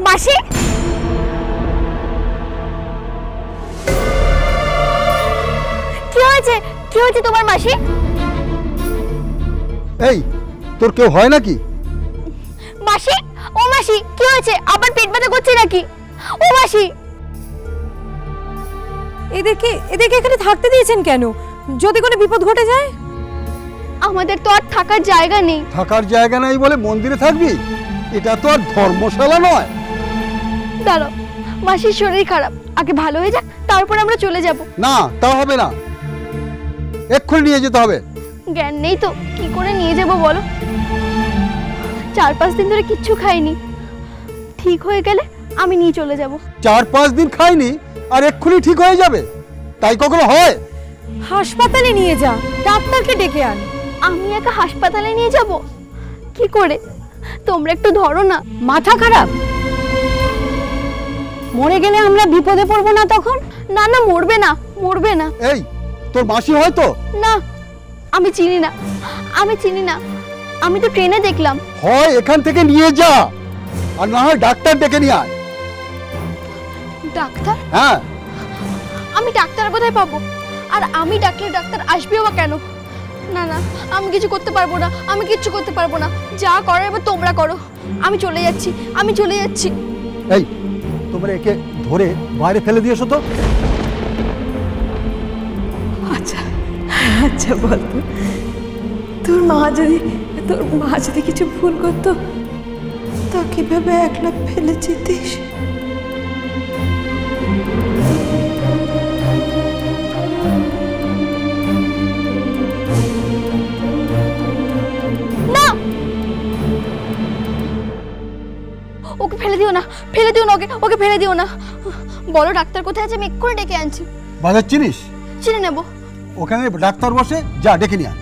মাসি, কি হয়েছে? কি হয়েছে তোমার মাসি? এই তোর কেউ হয় নাকি? মাসি, ও মাসি, কি হয়েছে? আবার পেট ব্যথা করছে নাকি? ও মাসি, এদেরকে এখানে থাকতে দিয়েছেন কেন? যদি কোনো বিপদ ঘটে যায়? আমাদের তো আর থাকার জায়গা নেই। থাকার জায়গা নেই বলে মন্দিরে থাকবি? এটা তো আর ধর্মশালা নয়। দাঁড়াও, মাসির শরীর খারাপ, আগে ভালো হয়ে যাক, তারপর আমরা চলে যাব। না, তা হবে না, এক্ষুনি নিয়ে যেতে হবে। জ্ঞান নেই তো, কি করে নিয়ে যাব বলো? 4-5 দিন ধরে কিচ্ছু খাইনি, ঠিক হয়ে গেলে আমি নিয়ে চলে যাব। 4-5 দিন খাইনি আর এক্ষুনি ঠিক হয়ে যাবে? তাই কখনো হয়? হাসপাতালে নিয়ে যা, ডাক্তারকে ডেকে আন। আমি একা হাসপাতালে নিয়ে যাব? কি করে? তোমরা একটু ধরো না। মাথা খারাপ? মরে গেলে আমরা বিপদে পড়বো না তখন? না না, মরবে না, মরবে না। এই তোর মাসি হয়তো? না, আমি চিনি না, আমি চিনি না, আমি তো ট্রেনে দেখলাম। হয় এখান থেকে নিয়ে যা, আর না হয় ডাক্তার ডেকে নিয়ে আয়। ডাক্তার? হ্যাঁ। আমি ডাক্তার কোথায় পাবো? আর আমি ডাকলে ডাক্তার আসবেও বা কেন? না না, আমি কিছু করতে পারবো না, আমি কিচ্ছু করতে পারবো না। যা করো এবার তোমরা করো, আমি চলে যাচ্ছি, আমি চলে যাচ্ছি। এই তোমরা একে ধরে বাইরে ফেলে দিয়েছো তো? আচ্ছা আচ্ছা, বল তো, তোর মা যদি কিছু ভুল করতো, তা কিভাবে একলা ফেলে যেতিস? না, ওকে ফেলে দিও না, ফেলে দিও না, ওকে ফেলে দিও না। বলো ডাক্তার কোথায় আছে, আমি এক্ষুনি ডেকে আনছি। বাজার চিনিস? চিনে নেবো। ওখানে ডাক্তার বসে, যা ডেকে নিয়ে আয়।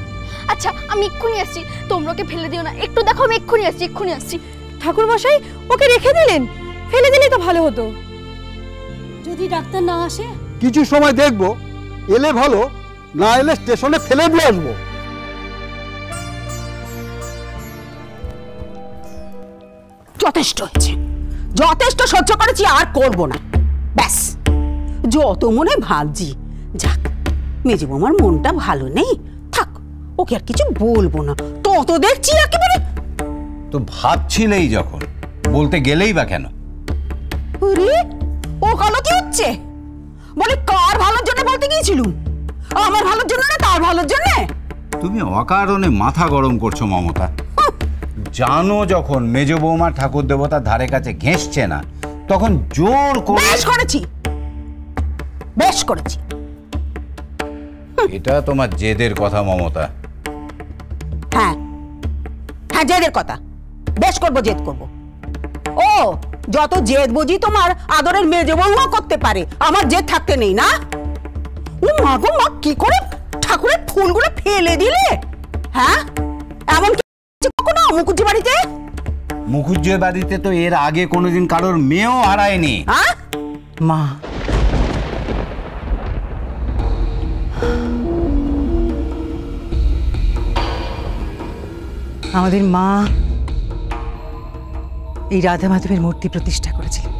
আচ্ছা, আমি এক্ষুনি আসছি, তোমরা ওকে ফেলে দিও না, একটু দেখো, আমি এক্ষুনি আসছি, এক্ষুনি আসছি। ঠাকুর মশাই, ওকে রেখে দিলেন? ফেলে দিলেই তো ভালো হতো। যদি ডাক্তার না আসে? কিছু সময় দেখবো, এলে ভালো, না এলে স্টেশনে ফেলে দিয়ে আসবো। যথেষ্ট হয়েছে, যথেষ্ট সহ্য করেছি, আর করব না, ব্যাস। যত মনে ভাবছি, যাক, মেজে বৌমার মনটা ভালো নেই, থাক, ওকে আর কিছু বলবো না। তত দেখছি একেবারে। তো ভাবছিলেই যখন, বলতে গেলেই বা কেন? ও কালো কি হচ্ছে? বলে কার ভালোর জন্য বলতে গিয়েছিলুম? আমার ভালোর জন্য না, তার ভালোর জন্য? তুমি অকারণে মাথা গরম করছো মমতা। জানো যখন মেজ বৌমা ঠাকুর দেবতার ধারে কাছে ঘেঁষছে না, তখন জোর করে। বেশ করেছি, বেশ করেছি। এটা তোমার জেদের কথা মমতা। হ্যাঁ হ্যাঁ, জেদের কথা। বেশ করবো, জেদ করবো। ও, যত জেদ বুঝি তোমার আদরের মেজে বৌমা করতে পারে, আমার জেদ থাকতে নেই না? ও মা গো মা, কি করে ঠাকুরের ফুলগুলো ফেলে দিলে? হ্যাঁ, এমন কি কখনো মুখুজ্জি বাড়িতে? মুখুজ্জের বাড়িতে তো এর আগে কোনোদিন কারোর মেয়েও হারায়নি। হ্যাঁ মা, আমাদের মা এই রাধা মাধবের মূর্তি প্রতিষ্ঠা করেছিলেন।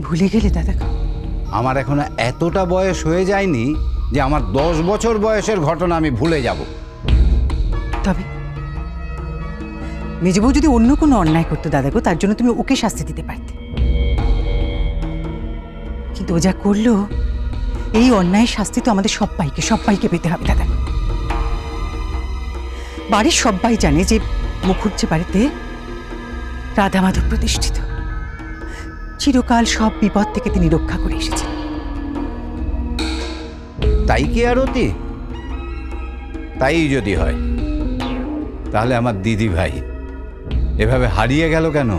ভুলে গেলে দাদা? আমার এখনো এতটা বয়স হয়ে যায়নি যে আমার 10 বছর বয়সের ঘটনা আমি ভুলে যাব। তবে মেজবউ যদি অন্য কোনো অন্যায় করতো দাদা গো, তার জন্য তুমি ওকে শাস্তি দিতে পারতে, কিন্তু ও যা করলো, এই অন্যায়ের শাস্তি তো আমাদের সবাইকে পেতে হবে দাদা। বাড়ির সবাই জানে যে মুখুজ্জে বাড়িতে রাধা মাধব প্রতিষ্ঠিত, চিরকাল সব বিপদ থেকে তিনি রক্ষা করে এসেছেন। তাই কি আরতি? তাই যদি হয়, তাহলে আমার দিদি ভাই এভাবে হারিয়ে গেল কেন?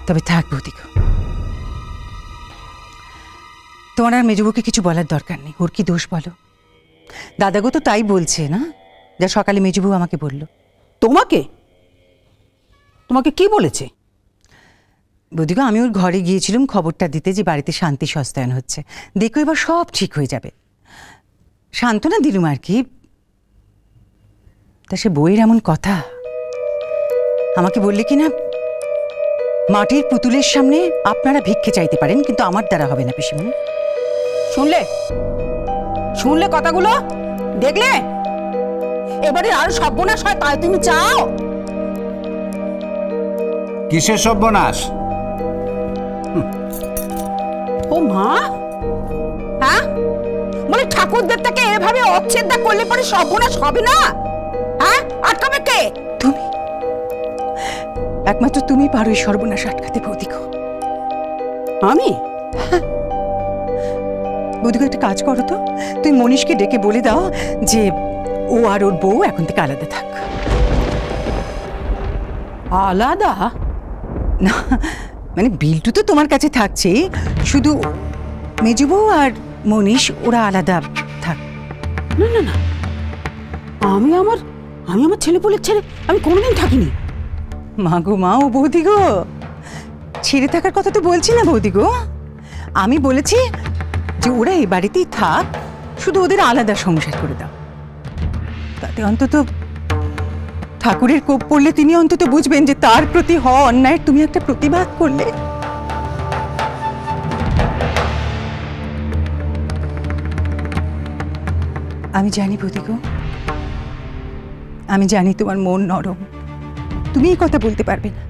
তবে থাক বৌদিক, তোমার আর মেজবউকে কিছু বলার দরকার নেই। ওর কি দোষ বলো? দাদাগো তো তাই বলছে না, যা সকালে মেজবউ আমাকে বলল। তোমাকে তোমাকে কি বলেছে? বৌদিগো, আমি ওর ঘরে গিয়েছিলাম খবরটা দিতে যে বাড়িতে শান্তি সস্তায়ন হচ্ছে, দেখো এবার সব ঠিক হয়ে যাবে। সান্ত্বনা দিলুম আর কি। তা সে বইয়ের এমন কথা, আমাকে বললে কি না মাটির পুতুলের সামনে আপনারা ভিক্ষে চাইতে পারেন, কিন্তু আমার দ্বারা হবে না পিসিমণি। শুনলে শুনলে কথাগুলো? দেখলে এবারে আর সর্বনাশ হয় তাই তুমি চাও? কিসের সর্বনাশ? ও মা, হ্যাঁ বলে ঠাকুরদের থেকে এভাবে অচ্ছেদা করলে পরে সর্বনাশ হবে না? হ্যাঁ আটকাবে কে? তুমি, একমাত্র তুমি পারো এই সর্বনাশ আটকাতে বৌদিগো। আমি? বৌদিগো একটা কাজ করো তো, তুমি মনীষকে ডেকে বলে দাও যে ও আর ওর বউ এখন থেকে আলাদা থাক। আলাদা? না মানে বিল্টু তো তোমার কাছে থাকছে, শুধু মেজো বউ আর মনীষ ওরা আলাদা থাক। না না না, আমি আমার ছেলেপুলের ছেড়ে আমি কোনোদিন থাকিনি। মা গো মা, ও বৌদিগো ছেড়ে থাকার কথা তো বলছি না বৌদিগো, আমি বলেছি যে ওরা এই বাড়িতেই থাক, শুধু ওদের আলাদা সংসার করে দাও। তাতে অন্তত ঠাকুরের কোপ পড়লে তিনি অন্তত বুঝবেন যে তার প্রতি হওয়া অন্যায়ের তুমি একটা প্রতিবাদ করলে। আমি জানি বৌদিগো, আমি জানি তোমার মন নরম, তুমি এই কথা বলতে পারবে না।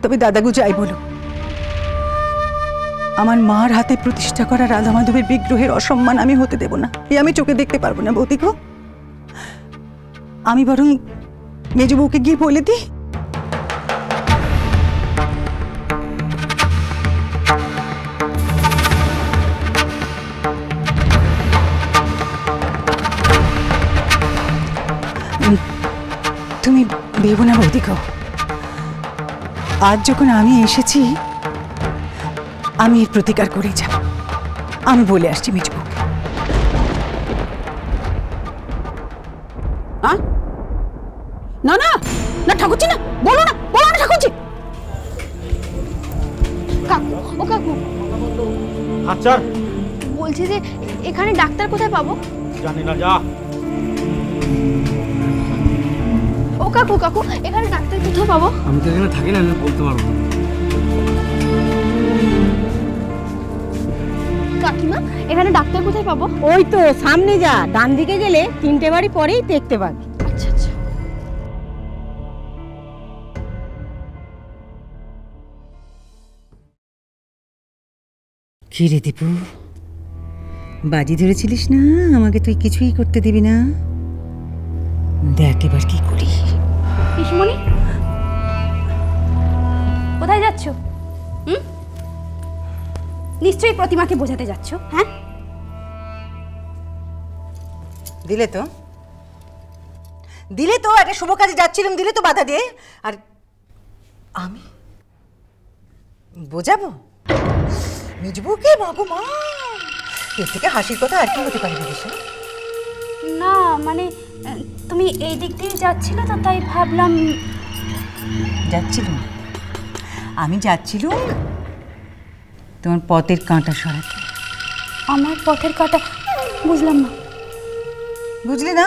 তবে দাদাগো যাই বলো, আমার মার হাতে প্রতিষ্ঠা করা রাধা মাধবের বিগ্রহের অসম্মান আমি হতে দেব না, এই আমি চোখে দেখতে পারবো না বৌদিগো। আমি বরং মেজো বউকে গিয়ে বলে দিই। তুমি ভেবো না বৌদিগো, আজ যখন আমি এসেছি আমি এর প্রতিকার করেই যাব। আমি বলে আসছি মেজো বউকে। না না না ঠাকুরজি, না বলো না, বলো না ঠাকুরজি। কাকু, ও কাকু, আচ্ছা বলছি যে এখানে ডাক্তার কোথায় পাবো? জানি না, যা। ও কাকু, কাকু এখানে ডাক্তার কোথায় পাবো? আমি তো এখানে থাকি না, আমি বলতে পারবো না। কাকিমা এখানে ডাক্তার কোথায় পাবো? ওই তো সামনে যা, ডান দিকে গেলে 3টে বাড়ি পরেই দেখতে পাবি। আচ্ছা আচ্ছা। কি রে দীপু, বাজি ধরেছিলিস না আমাকে তুই কিছুই করতে দিবি না? দেখ এবার কি করি। পিসিমণি কোথায় যাচ্ছ? নিশ্চয়ই প্রতিমাকে বোঝাতে যাচ্ছ। হ্যাঁ দিলে তো একটা শুভ কাজে যাচ্ছিলাম, দিলে তো বাধা দিয়ে। আর আমি বোঝাবো মেজবুকে? মাগো মা, এর থেকে হাসির কথা আর কি হতে পারে? না মানে তুমি এই দিক দিয়ে যাচ্ছিলে তো, তাই ভাবলাম। যাচ্ছিলাম, আমি যাচ্ছিলাম তোমার পথের কাঁটা সরাতে। আমার পথের কাঁটা? বুঝলাম না। বুঝলে না?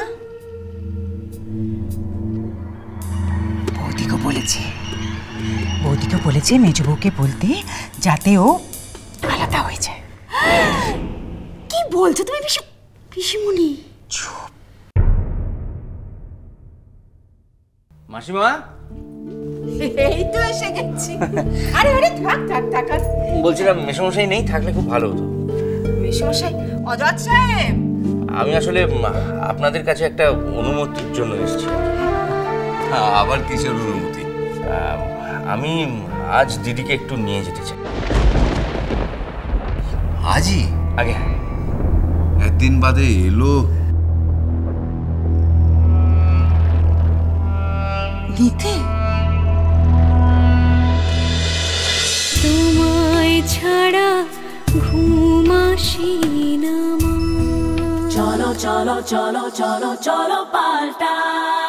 বৌদিকে বলেছে মেজো বউকে বলতে, যাতে ও আলাদা হয়ে যায়। কি বলছো তুমি পিসিমণি? মাসিমা, এই তো এসে গেছি। আরে আরে থাক থাক থাক। বলছিলাম মেসমশাই নেই, থাকলে খুব ভালো হতো। মেশমশাই? অজয় সাহেব, আমি আসলে আপনাদের কাছে একটা অনুমতির জন্য এসেছি। আবার কিসের অনুমতি? আমি আজ দিদিকে একটু নিয়ে যেতে চাই। আজই? আগে একদিন বাদে এলো। নিতে তোমায় ছাড়া ঘুম আসি না। চলো চলো চলো চলো চলো পাল্টাই।